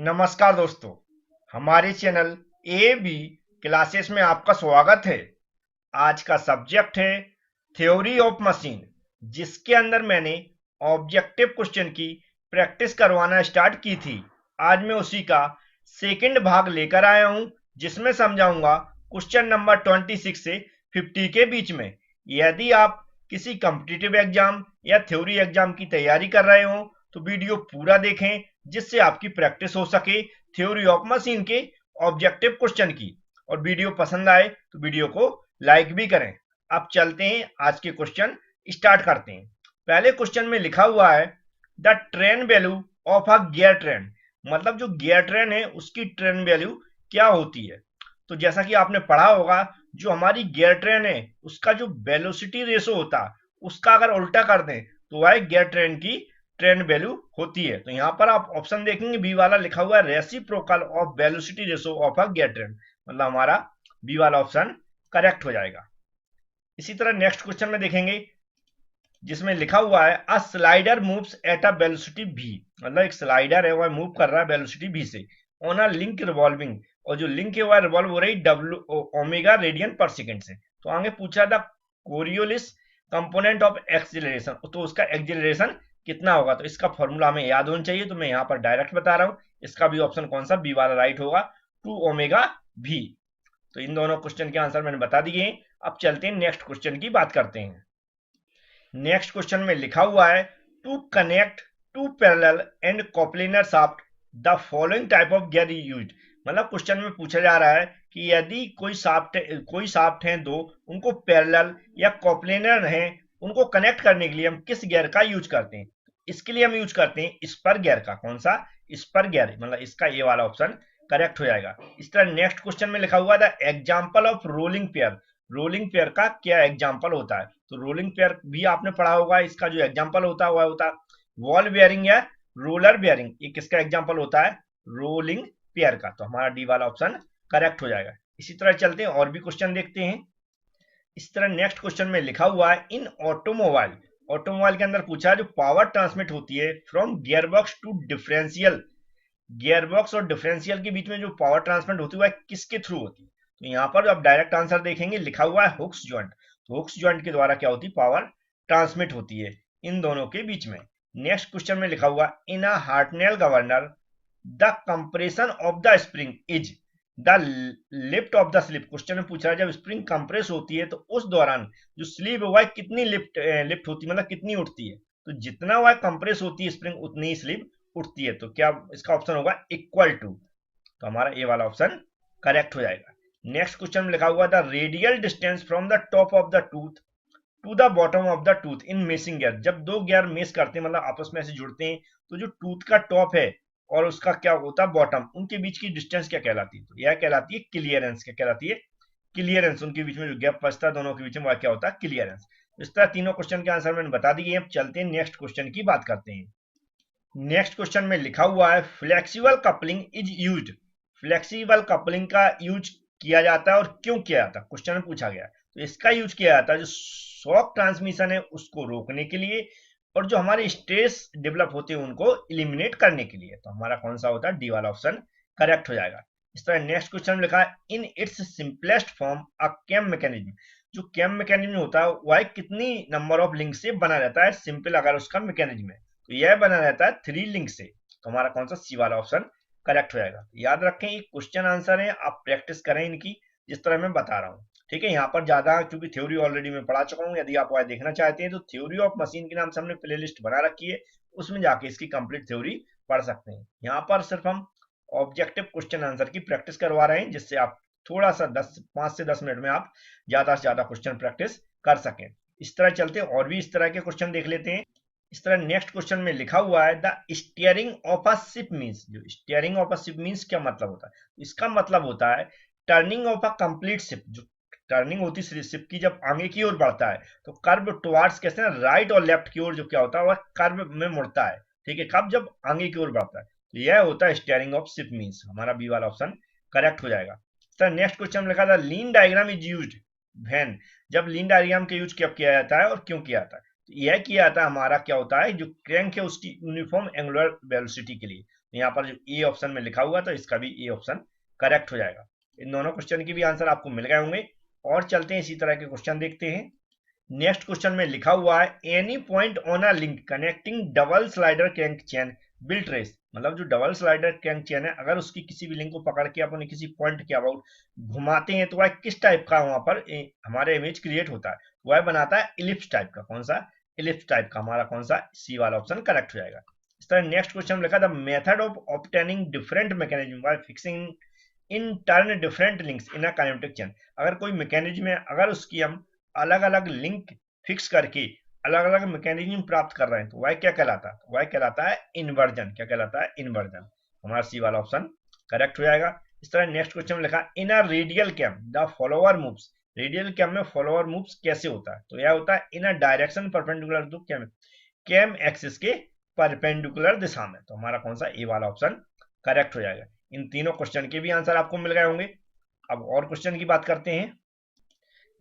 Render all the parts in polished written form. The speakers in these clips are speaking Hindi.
नमस्कार दोस्तों, हमारे चैनल ए बी क्लासेस में आपका स्वागत है। आज का सब्जेक्ट है थ्योरी ऑफ मशीन, जिसके अंदर मैंने ऑब्जेक्टिव क्वेश्चन की प्रैक्टिस करवाना स्टार्ट की थी। आज मैं उसी का सेकंड भाग लेकर आया हूं, जिसमें समझाऊंगा क्वेश्चन नंबर 26 से 50 के बीच में। यदि आप किसी कॉम्पिटिटिव एग्जाम या थ्योरी एग्जाम की तैयारी कर रहे हो तो वीडियो पूरा देखें, जिससे आपकी प्रैक्टिस हो सके थ्योरी ऑफ मशीन के ऑब्जेक्टिव क्वेश्चन की। और वीडियो पसंद आए तो वीडियो को लाइक भी करें। अब चलते हैं, आज के क्वेश्चन स्टार्ट करते हैं। पहले क्वेश्चन में लिखा हुआ है the train value of a gear train, मतलब जो गियर ट्रेन है उसकी ट्रेन वैल्यू क्या होती है। तो जैसा कि आपने पढ़ा होगा, जो हमारी गियर ट्रेन है उसका जो वेलोसिटी रेशो होता है उसका अगर उल्टा कर दें तो वह गियर ट्रेन की ट्रेन वैल्यू होती है। तो यहाँ पर आप ऑप्शन देखेंगे बी वाला लिखा हुआ है reciprocal of velocity ratio of a gear train, मतलब हमारा बी वाला ऑप्शन करेक्ट हो जाएगा। इसी तरह नेक्स्ट क्वेश्चन में देखेंगे, जिसमें लिखा हुआ है a slider moves at a velocity v, मतलब एक स्लाइडर है वह मूव कर रहा है वेलोसिटी v से ऑन अ लिंक रिवॉल्विंग, और जो लिंक है वह रिवॉल्व हो रही डब्ल्यू ओमेगा रेडियन पर सेकेंड से। तो आगे पूछा था कोरियोलिस कंपोनेंट ऑफ एक्सिलरेशन, तो उसका एक्सिलरेशन कितना होगा। तो इसका फॉर्मूला हमें याद होना चाहिए, तो मैं यहाँ पर डायरेक्ट बता रहा हूँ। इसका भी ऑप्शन कौन सा, बी वाला राइट होगा, 2 ओमेगा v। तो इन दोनों क्वेश्चन के आंसर मैंने बता दिए। अब चलते हैं नेक्स्ट क्वेश्चन की बात करते हैं। नेक्स्ट क्वेश्चन में लिखा हुआ है to connect two parallel and coplanar shaft the following type of gear used, मतलब क्वेश्चन में पूछा जा रहा है कि यदि कोई शाफ्ट हैं दो, उनको पैरेलल या कॉप्लिनर हैं, उनको कनेक्ट करने के लिए हम किस गियर का यूज करते हैं। इसके लिए हम यूज करते हैं स्पर गियर का। कौन सा, स्पर गियर, मतलब इसका ये वाला ऑप्शन करेक्ट हो जाएगा। इस तरह नेक्स्ट क्वेश्चन में लिखा हुआ था example of rolling pair, rolling pair का क्या एग्जाम्पल होता है। तो रोलिंग पेयर भी आपने पढ़ा होगा, इसका जो एग्जाम्पल होता है वह होता है वॉल बेयरिंग या रोलर बेयरिंग। ये किसका एग्जाम्पल होता है, रोलिंग पेयर का। तो हमारा डी वाला ऑप्शन करेक्ट हो जाएगा। इसी तरह चलते हैं और भी क्वेश्चन देखते हैं। इस तरह नेक्स्ट क्वेश्चन में लिखा हुआ है इन ऑटोमोबाइल, ऑटोमोबाइल के अंदर पूछा है जो पावर ट्रांसमिट होती है from gearbox to differential, gearbox और डिफरेंशियल के बीच में जो पावर ट्रांसमिट होती है वह किसके थ्रू होती है। तो यहाँ पर आप डायरेक्ट आंसर देखेंगे, लिखा हुआ है हुक्स जॉइंट। तो हुक्स जॉइंट के द्वारा क्या होती है, पावर ट्रांसमिट होती है इन दोनों के बीच में। नेक्स्ट क्वेश्चन में लिखा हुआ in a Hartnell governor the compression of the spring is the lift of the slip. Question में पूछा है जब स्प्रिंग कंप्रेस होती है तो उस दौरान जो स्लीप है वह कितनी लिफ्ट होती है, मतलब कितनी उठती है। तो जितना वह कंप्रेस होती है स्प्रिंग उतनी ही स्लिप उठती है। तो क्या इसका ऑप्शन होगा इक्वल टू। तो हमारा ए वाला ऑप्शन करेक्ट हो जाएगा। नेक्स्ट क्वेश्चन में लिखा हुआ the radial distance from the top of the tooth to the bottom of the tooth in meshing gear, जब दो गियर मेस करते हैं मतलब आपस में ऐसे जुड़ते हैं, तो जो टूथ का टॉप है और उसका क्या होता है बॉटम, उनके बीच की डिस्टेंस क्या कहलाती है। तो यह कहलाती है क्लियरेंस। क्या कहलाती है, क्लियरेंस। उनके बीच में जो गैप बचता है दोनों के बीच में वह क्या होता है, क्लियरेंस। इस तरह तीनों क्वेश्चन के आंसर मैंने बता दिए। अब चलते हैं नेक्स्ट क्वेश्चन की बात करते हैं। नेक्स्ट क्वेश्चन में लिखा हुआ है flexible coupling is used, flexible coupling का यूज किया जाता है और क्यों किया जाता है, क्वेश्चन में पूछा गया। तो इसका यूज किया जाता है जो शॉक ट्रांसमिशन है उसको रोकने के लिए, और जो हमारे स्ट्रेस डेवलप होते हैं उनको इलिमिनेट करने के लिए। तो हमारा कौन सा होता है, डी वाला ऑप्शन करेक्ट हो जाएगा। इस तरह नेक्स्ट क्वेश्चन में लिखा है in its simplest form a cam mechanism, जो कैम मैकेनिज्म होता है वह कितनी नंबर ऑफ लिंक से बना रहता है, सिंपल अगर उसका मैकेनिज्म है तो यह बना रहता है 3 लिंक से। तो हमारा कौन सा, सी वाला ऑप्शन करेक्ट हो जाएगा। याद रखें ये क्वेश्चन आंसर है, आप प्रैक्टिस करें इनकी जिस तरह मैं बता रहा हूँ। ठीक है, यहाँ पर ज्यादा क्योंकि थ्योरी ऑलरेडी मैं पढ़ा चुका हूँ, यदि आप वह देखना चाहते हैं तो थ्योरी ऑफ मशीन के नाम से हमने प्लेलिस्ट बना रखी है, उसमें जाके इसकी कंप्लीट थ्योरी पढ़ सकते हैं। यहाँ पर सिर्फ हम ऑब्जेक्टिव क्वेश्चन आंसर की प्रैक्टिस करवा रहे हैं, जिससे आप थोड़ा सा 5 से 10 मिनट में आप ज्यादा से ज्यादा क्वेश्चन प्रैक्टिस कर सकें। इस तरह चलते हैं और भी इस तरह के क्वेश्चन देख लेते हैं। इस तरह नेक्स्ट क्वेश्चन में लिखा हुआ है the steering of a ship means, जो steering of a ship means क्या मतलब होता है, इसका मतलब होता है turning of a complete ship. जो टर्निंग होती है शिप की जब आगे की ओर बढ़ता है तो कर्व टुवार्ड्स कैसे ना राइट और लेफ्ट की ओर जो क्या होता है वह कर्व में मुड़ता है। ठीक है, कब, जब आगे की ओर बढ़ता है। तो यह होता है स्टीयरिंग ऑफ शिप मींस। हमारा बी वाला ऑप्शन करेक्ट हो जाएगा। सर नेक्स्ट क्वेश्चन में लिखा था लीन डायग्राम इज यूज्ड व्हेन, जब लीन डायग्राम का यूज कब किया जाता है और क्यों किया जाता है। तो यह किया जाता है हमारा क्या होता है, जो क्रैंक है उसकी यूनिफॉर्म एंगुलर वेलोसिटी के लिए। तो यहाँ पर जो ए ऑप्शन में लिखा हुआ तो इसका भी ए ऑप्शन करेक्ट हो जाएगा। इन दोनों क्वेश्चन की भी आंसर आपको मिल गए होंगे। और चलते हैं इसी तरह के क्वेश्चन देखते हैं। नेक्स्ट क्वेश्चन में लिखा हुआ है any point on a link connecting double slider crank chain will trace. मतलब जो डबल स्लाइडर क्रैंक चेन है, अगर उसकी किसी भी लिंक को पकड़ के अपन किसी पॉइंट के अबाउट घुमाते हैं तो वह किस टाइप का वहां पर हमारे इमेज क्रिएट होता है, वह बनाता है इलिप्स टाइप का। कौन सा? इलिप्स टाइप का। हमारा कौन सा? सी वाला ऑप्शन करेक्ट हो जाएगा। इस तरह नेक्स्ट क्वेश्चन लिखा the method of obtaining different mechanism bye fixing in turn different links in a kinetic chain. अगर कोई मैकेनिज्म है, अगर उसकी हम अलग अलग लिंक फिक्स करके अलग अलग मैकेनिज्म प्राप्त कर रहे हैं तो वह क्या कहलाता है? वह कहलाता है इन्वर्जन। क्या कहलाता है? इन्वर्जन। हमारा सी वाला ऑप्शन करेक्ट हो जाएगा। इस तरह नेक्स्ट क्वेश्चन में लिखा in a radial cam the follower moves. Radial cam में फॉलोअर मूव्स कैसे होता है? तो यह होता है in a direction perpendicular to cam, cam axis के परपेंडिकुलर दिशा में। तो हमारा कौन सा? ए वाला ऑप्शन करेक्ट हो जाएगा। इन तीनों क्वेश्चन के भी आंसर आपको मिल गए होंगे। अब और क्वेश्चन की बात करते हैं।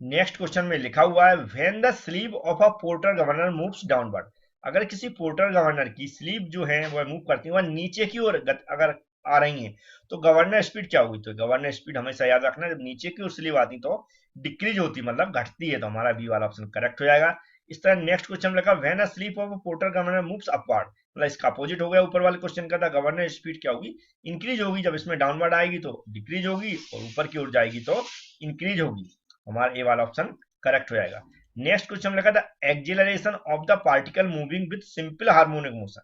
नेक्स्ट क्वेश्चन में लिखा हुआ है when the sleeve of a porter governor moves downward. अगर किसी पोर्टर गवर्नर की स्लीव जो है वह मूव करती है, वह नीचे की ओर अगर आ रही है तो गवर्नर स्पीड क्या होगी? तो गवर्नर स्पीड हमेशा याद रखना, जब नीचे की ओर स्लीव आती तो डिक्रीज होती, मतलब घटती है। तो हमारा बी वाला ऑप्शन करेक्ट हो जाएगा। इस तरह नेक्स्ट क्वेश्चन लिखा when a slip of a porter governor moves upward. मतलब इसका अपोजिट हो गया ऊपर वाले क्वेश्चन का। था गवर्नर स्पीड क्या होगी? इंक्रीज होगी। जब इसमें डाउनवर्ड आएगी तो डिक्रीज होगी, और ऊपर की ओर जाएगी तो इंक्रीज होगी। हमारा ए वाला ऑप्शन करेक्ट हो जाएगा। नेक्स्ट क्वेश्चन लिखा था acceleration of the particle moving with simple harmonic motion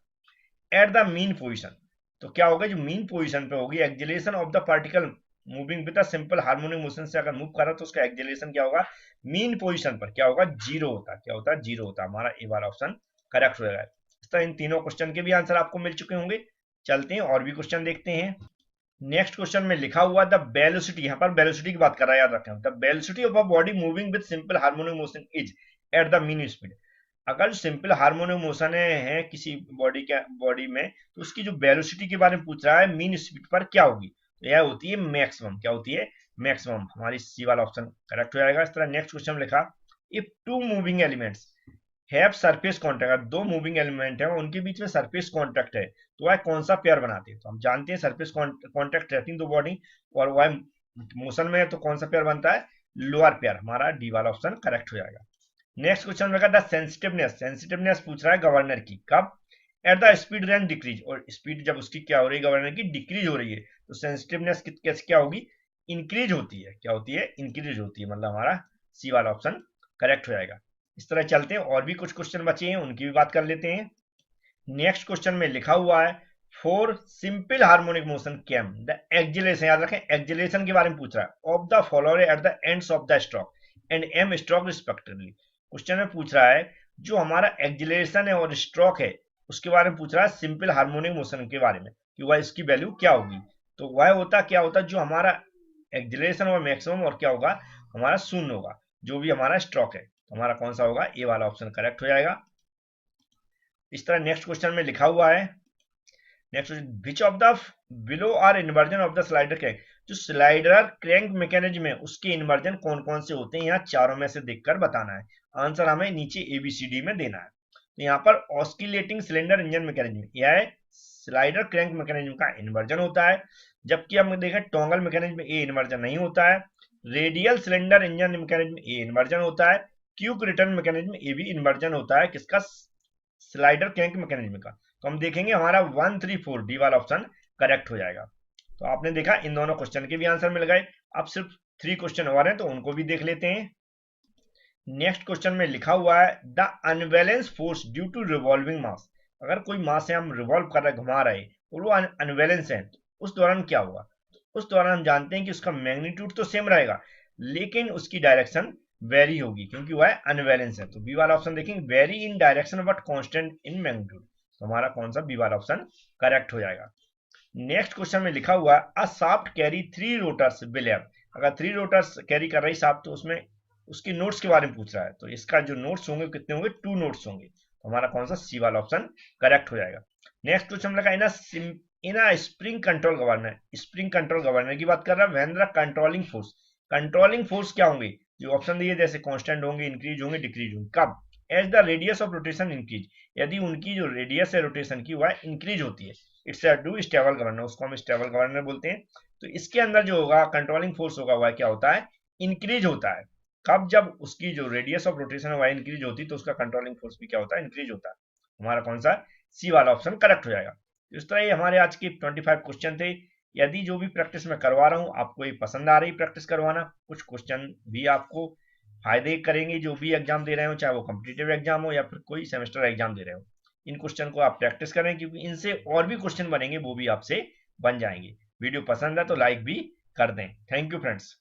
at the mean position. तो क्या होगा? जो मीन पोजीशन पे होगी acceleration of the particle moving with a simple harmonic motion से अगर मूव कर रहा तो उसका एक्सिलरेशन क्या होगा? मीन पोजीशन पर क्या होगा? जीरो होता है। क्या होता है? जीरो होता है। हमारा ए वाला ऑप्शन करेक्ट हो जाएगा। इस तरह इन तीनों क्वेश्चन के भी आंसर आपको मिल चुके होंगे। चलते हैं और भी क्वेश्चन देखते हैं। नेक्स्ट क्वेश्चन में लिखा हुआ द वेलोसिटी, यहाँ पर वेलोसिटी की बात कर रहा है, याद रखें। The velocity of a body moving with simple harmonic motion is at the mean speed. अगर सिंपल हार्मोनिक मोशन है किसी बॉडी में तो उसकी जो वेलोसिटी के बारे में पूछ रहा है मीन स्पीड पर क्या होगी? तो यह होती है मैक्सिमम। क्या होती है? मैक्सिमम। हमारी सी वाला ऑप्शन करेक्ट हो जाएगा। इस तरह नेक्स्ट क्वेश्चन लिखा if two moving elements have surface contact. दो मूविंग एलिमेंट है उनके बीच में सरफेस कॉन्टैक्ट है तो वह कौन सा पेयर बनाते हैं? तो हम जानते हैं सरफेस कॉन्टैक्ट रहती है दो बॉडी, और वह मोशन में है तो कौन सा पेयर बनता है? Lower pair. हमारा डी वाला ऑप्शन करेक्ट हो जाएगा। नेक्स्ट क्वेश्चन में द सेंसिटिवनेस। सेंसिटिवनेस पूछ रहा है गवर्नर की, कब? At the speed range decrease. और स्पीड जब उसकी क्या हो रही है? गवर्नर की डिक्रीज हो रही है तो सेंसिटिवनेस कैसे क्या होगी? इंक्रीज होती है। क्या होती है? इंक्रीज होती है। मतलब हमारा सी वाला ऑप्शन करेक्ट हो जाएगा। इस तरह चलते हैं, और भी कुछ क्वेश्चन बचे हैं उनकी भी बात कर लेते हैं। नेक्स्ट क्वेश्चन में लिखा हुआ है for simple harmonic motion cam the acceleration. याद रखें एक्जिलेशन के बारे में पूछ रहा है of the follower at the ends of the stroke and M stroke respectively. Question में पूछ रहा है जो हमारा एक्जिलेशन है और स्ट्रोक है उसके बारे में पूछ रहा है सिंपल हार्मोनिक मोशन के बारे में कि वह इसकी वैल्यू क्या होगी। तो वह होता क्या होता जो हमारा एक्जिलेशन और मैक्सिमम और क्या होगा? हमारा शून्य होगा जो भी हमारा स्ट्रोक है। तो हमारा कौन सा होगा? ए वाला ऑप्शन करेक्ट हो जाएगा। इस तरह नेक्स्ट क्वेश्चन में लिखा हुआ है next which of the below are inversion of the slider crank. जो स्लाइडर क्रैंक मैकेनिज्म है उसके इन्वर्जन कौन कौन से होते हैं यहाँ चारों में से देखकर बताना है। आंसर हमें नीचे एबीसीडी में देना है। तो यहाँ पर ऑस्किलेटिंग सिलेंडर इंजन मैकेनिज्म यह है स्लाइडर क्रैंक मैकेनिज्म का इन्वर्जन होता है, जबकि हम देखें टोंगल मैकेनिज्म ए इन्वर्जन नहीं होता है। रेडियल सिलेंडर इंजन मैकेनिज्म ए इन्वर्जन होता है। क्यूक रिटर्न मैकेनिज्म ए भी इन्वर्जन होता है। किसका? स्लाइडर क्रैंक मैकेनिज्म का। तो हम देखेंगे हमारा 1 3 4 डी वाला ऑप्शन करेक्ट हो जाएगा। तो आपने देखा इन दोनों क्वेश्चन के भी आंसर मिल गए। अब सिर्फ 3 क्वेश्चन और हैं तो उनको भी देख लेते हैं। नेक्स्ट क्वेश्चन में लिखा हुआ है the unbalance force due to revolving mass. अगर कोई मास से हम रिवॉल्व कर रहे घुमा रहे और वो अनबैलेंस है तो उस दौरान क्या होगा? तो उस दौरान हम जानते हैं कि उसका मैग्नीट्यूड तो सेम रहेगा लेकिन उसकी डायरेक्शन वेरी होगी क्योंकि वह अनबैलेंस है। तो बी वाला ऑप्शन देखेंगे very in direction but constant in magnitude. तो हमारा कौन सा? बी वाला ऑप्शन करेक्ट हो जाएगा। नेक्स्ट क्वेश्चन में लिखा हुआ अ shaft carry 3 rotors will have. अगर 3 रोटर्स कैरी कर रही शाफ्ट तो उसमें उसकी नोट्स के बारे में पूछ रहा है तो इसका जो नोट्स होंगे कितने होंगे? 2 नोट्स होंगे। तो हमारा कौन सा? सी वाला ऑप्शन करेक्ट हो जाएगा। नेक्स्ट क्वेश्चन में लिखा इन spring control governor. Spring control governor की बात कर रहा है when the controlling force. Controlling force क्या होंगे? जो ऑप्शन दिए जैसे कांस्टेंट होंगे, इंक्रीज होंगे, डिक्रीज होंगे। कब? As the radius of rotation increase, यदि उनकी जो रेडियस है रोटेशन की वह इंक्रीज होती है। It's a do stable governor, उसको हम स्टेबल गवर्नर बोलते हैं। तो इसके अंदर जो होगा कंट्रोलिंग फोर्स होगा वह क्या होता है, इंक्रीज होता है। कब, जब उसकी जो रेडियस ऑफ रोटेशन है वह इंक्रीज होती है तो उसका कंट्रोलिंग फोर्स भी क्या होता है, इंक्रीज होता है। हमारा कौन सा सी वाला ऑप्शन करेक्ट हो जाएगा। इस तरह ये हमारे आज के 25 क्वेश्चन थे। यदि जो भी प्रैक्टिस मैं करवा रहा हूँ आपको ये पसंद आ रही प्रैक्टिस करवाना, कुछ क्वेश्चन भी आपको फायदे करेंगे जो भी एग्जाम दे रहे हो, चाहे वो कॉम्पिटिटिव एग्जाम हो या फिर कोई सेमेस्टर एग्जाम दे रहे हो। इन क्वेश्चन को आप प्रैक्टिस करें क्योंकि इनसे और भी क्वेश्चन बनेंगे, वो भी आपसे बन जाएंगे। वीडियो पसंद है तो लाइक भी कर दें। Thank you friends.